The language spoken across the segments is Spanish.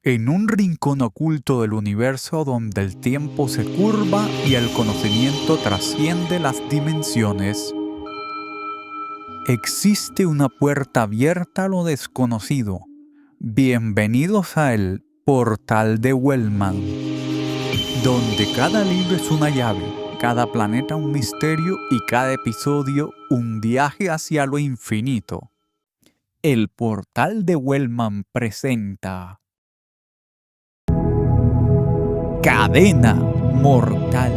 En un rincón oculto del universo donde el tiempo se curva y el conocimiento trasciende las dimensiones, existe una puerta abierta a lo desconocido. Bienvenidos a el Portal de Wellman, donde cada libro es una llave, cada planeta un misterio y cada episodio un viaje hacia lo infinito. El Portal de Wellman presenta Cadena Mortal.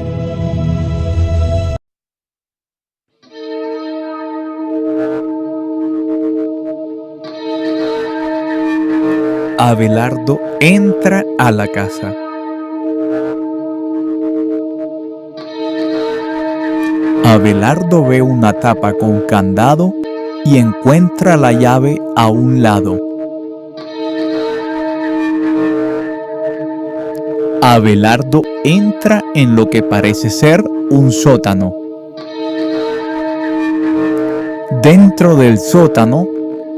Abelardo entra a la casa. Abelardo ve una tapa con candado y encuentra la llave a un lado. Abelardo entra en lo que parece ser un sótano. Dentro del sótano,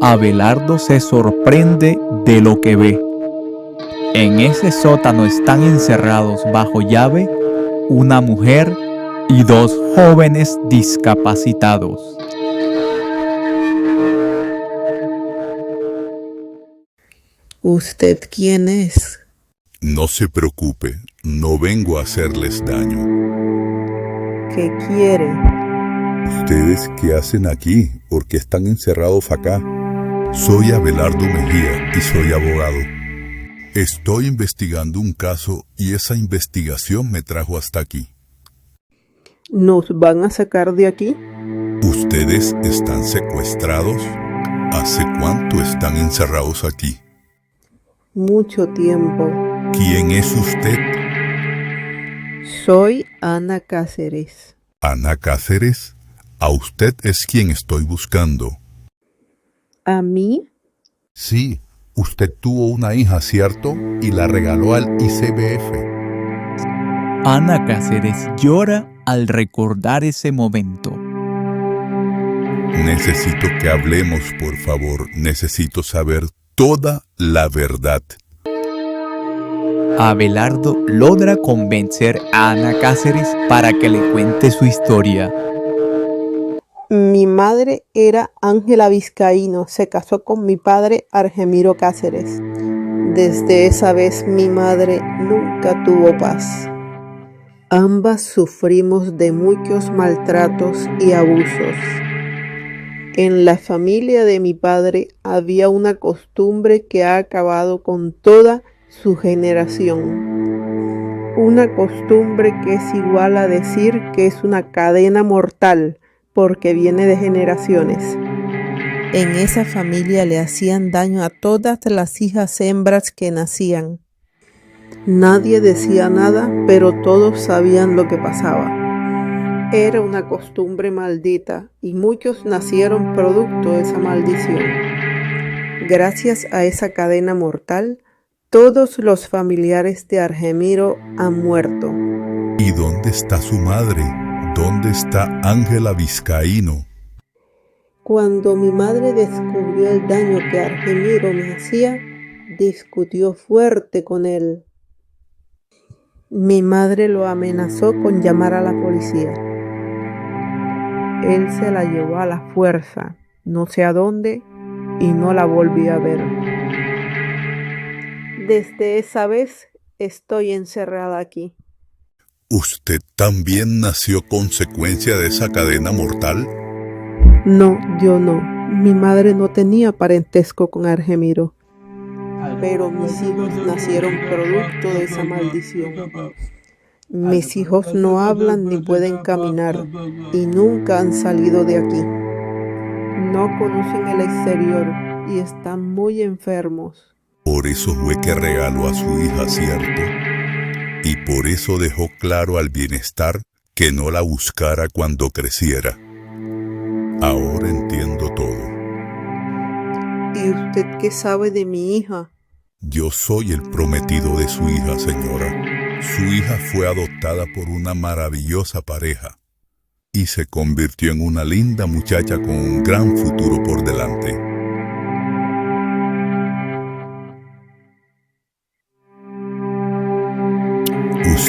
Abelardo se sorprende de lo que ve. En ese sótano están encerrados bajo llave una mujer y dos jóvenes discapacitados. ¿Usted quién es? No se preocupe, no vengo a hacerles daño. ¿Qué quiere? ¿Ustedes qué hacen aquí? ¿Por qué están encerrados acá? Soy Abelardo Mejía y soy abogado. Estoy investigando un caso y esa investigación me trajo hasta aquí. ¿Nos van a sacar de aquí? ¿Ustedes están secuestrados? ¿Hace cuánto están encerrados aquí? Mucho tiempo. ¿Quién es usted? Soy Ana Cáceres. ¿Ana Cáceres? A usted es quien estoy buscando. ¿A mí? Sí, usted tuvo una hija, ¿cierto? Y la regaló al ICBF. Ana Cáceres llora al recordar ese momento. Necesito que hablemos, por favor. Necesito saber toda la verdad. Abelardo logra convencer a Ana Cáceres para que le cuente su historia. Mi madre era Ángela Vizcaíno. Se casó con mi padre Argemiro Cáceres. Desde esa vez mi madre nunca tuvo paz. Ambas sufrimos de muchos maltratos y abusos. En la familia de mi padre había una costumbre que ha acabado con toda su generación. Una costumbre que es igual a decir que es una cadena mortal, porque viene de generaciones. En esa familia le hacían daño a todas las hijas hembras que nacían. Nadie decía nada, pero todos sabían lo que pasaba. Era una costumbre maldita y muchos nacieron producto de esa maldición. Gracias a esa cadena mortal, todos los familiares de Argemiro han muerto. ¿Y dónde está su madre? ¿Dónde está Ángela Vizcaíno? Cuando mi madre descubrió el daño que Argemiro me hacía, discutió fuerte con él. Mi madre lo amenazó con llamar a la policía. Él se la llevó a la fuerza, no sé a dónde, y no la volví a ver. Desde esa vez estoy encerrada aquí. ¿Usted también nació consecuencia de esa cadena mortal? No, yo no. Mi madre no tenía parentesco con Argemiro. Pero mis hijos nacieron producto de esa maldición. Mis hijos no hablan ni pueden caminar y nunca han salido de aquí. No conocen el exterior y están muy enfermos. Por eso fue que regaló a su hija, ¿cierto? Y por eso dejó claro al bienestar que no la buscara cuando creciera. Ahora entiendo todo. ¿Y usted qué sabe de mi hija? Yo soy el prometido de su hija, señora. Su hija fue adoptada por una maravillosa pareja y se convirtió en una linda muchacha con un gran futuro por delante.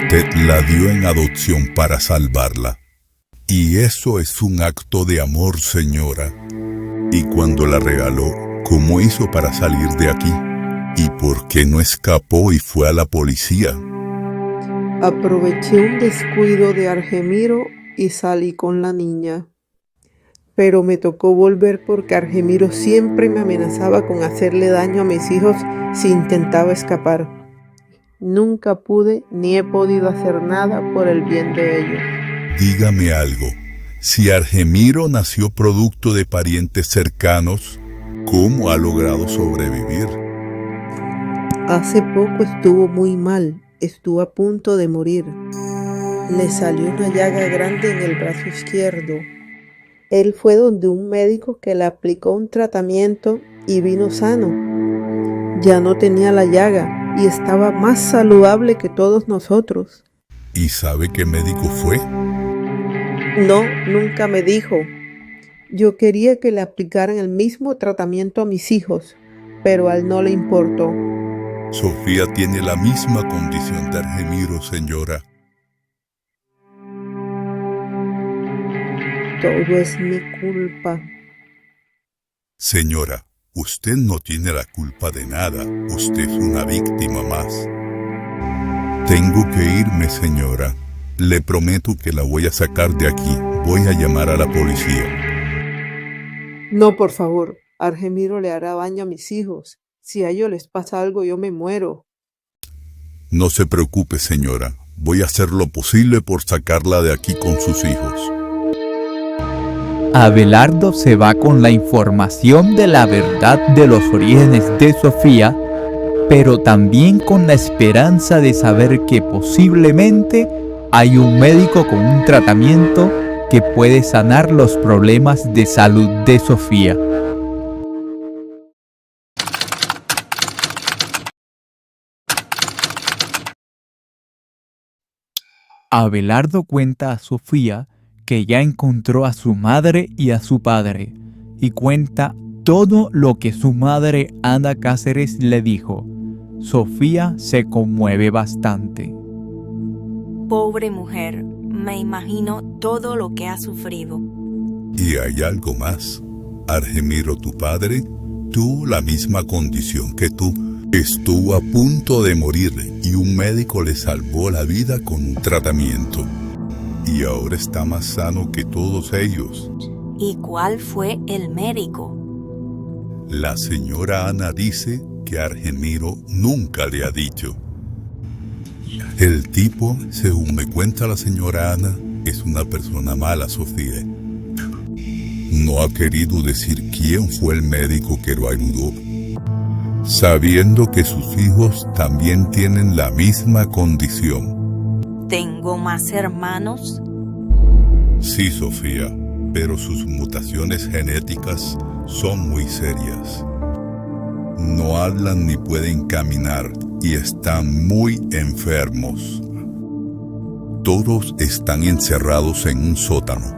usted la dio en adopción para salvarla. Y eso es un acto de amor, señora. Y cuando la regaló, ¿cómo hizo para salir de aquí? ¿Y por qué no escapó y fue a la policía? Aproveché un descuido de Argemiro y salí con la niña. Pero me tocó volver porque Argemiro siempre me amenazaba con hacerle daño a mis hijos si intentaba escapar. Nunca pude ni he podido hacer nada por el bien de ellos. Dígame algo. Si Argemiro nació producto de parientes cercanos, ¿cómo ha logrado sobrevivir? Hace poco estuvo muy mal, estuvo a punto de morir. Le salió una llaga grande en el brazo izquierdo. Él fue donde un médico que le aplicó un tratamiento y vino sano. Ya no tenía la llaga y estaba más saludable que todos nosotros. ¿Y sabe qué médico fue? No, nunca me dijo. Yo quería que le aplicaran el mismo tratamiento a mis hijos, pero a él no le importó. Sofía tiene la misma condición de Argemiro, señora. Todo es mi culpa. Señora, usted no tiene la culpa de nada. Usted es una víctima más. Tengo que irme, señora. Le prometo que la voy a sacar de aquí. Voy a llamar a la policía. No, por favor. Argemiro le hará daño a mis hijos. Si a ellos les pasa algo, yo me muero. No se preocupe, señora. Voy a hacer lo posible por sacarla de aquí con sus hijos. Abelardo se va con la información de la verdad de los orígenes de Sofía, pero también con la esperanza de saber que posiblemente hay un médico con un tratamiento que puede sanar los problemas de salud de Sofía. Abelardo cuenta a Sofía que ya encontró a su madre y a su padre, y cuenta todo lo que su madre Ana Cáceres le dijo. Sofía se conmueve bastante. Pobre mujer, me imagino todo lo que ha sufrido. Y hay algo más. Argemiro, tu padre, tuvo la misma condición que tú. Estuvo a punto de morir y un médico le salvó la vida con un tratamiento. Y ahora está más sano que todos ellos. ¿Y cuál fue el médico? La señora Ana dice que Argemiro nunca le ha dicho. El tipo, según me cuenta la señora Ana, es una persona mala, Sofía. No ha querido decir quién fue el médico que lo ayudó, sabiendo que sus hijos también tienen la misma condición. ¿Tengo más hermanos? Sí, Sofía, pero sus mutaciones genéticas son muy serias. No hablan ni pueden caminar y están muy enfermos. Todos están encerrados en un sótano.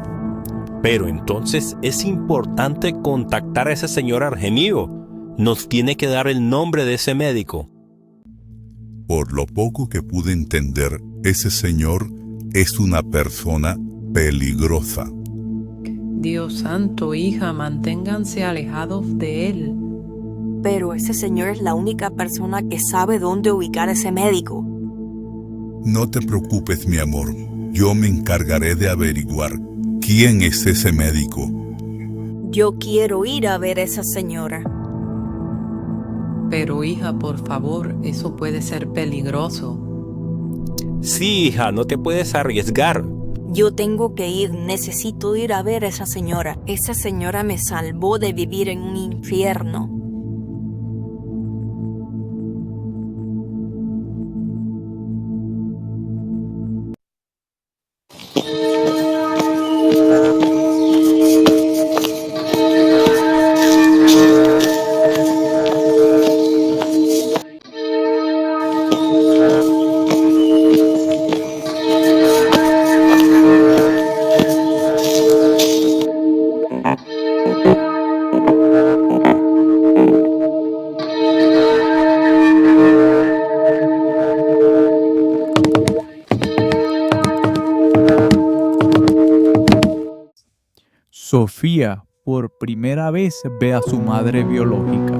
Pero entonces es importante contactar a ese señor Argemiro. Nos tiene que dar el nombre de ese médico. Por lo poco que pude entender, ese señor es una persona peligrosa. Dios santo, hija, manténganse alejados de él. Pero ese señor es la única persona que sabe dónde ubicar a ese médico. No te preocupes, mi amor. Yo me encargaré de averiguar quién es ese médico. Yo quiero ir a ver a esa señora. Pero hija, por favor, eso puede ser peligroso. Sí, hija, no te puedes arriesgar. Yo tengo que ir, necesito ir a ver a esa señora. Esa señora me salvó de vivir en un infierno. Sofía por primera vez ve a su madre biológica.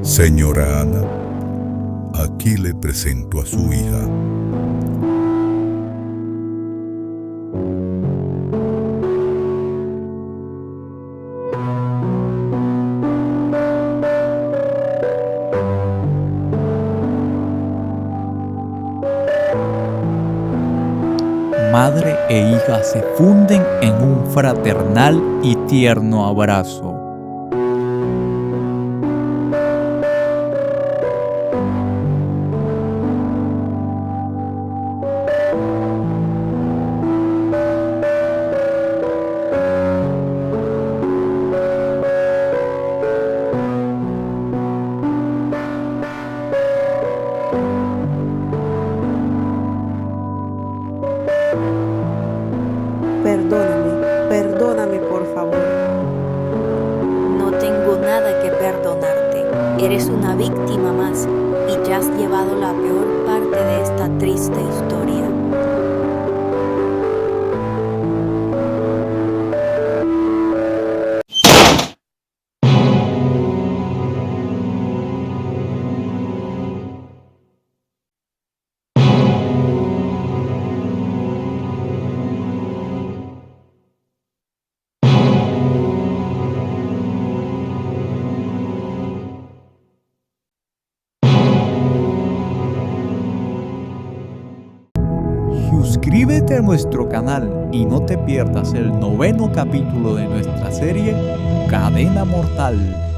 Señora Ana, aquí le presento a su hija. Madre e hija se funden en un fraternal y tierno abrazo. Perdóname por favor. No tengo nada que perdonarte. Eres una víctima más y ya has llevado la peor parte de esta triste historia. Suscríbete a nuestro canal y no te pierdas el 9º capítulo de nuestra serie Cadena Mortal.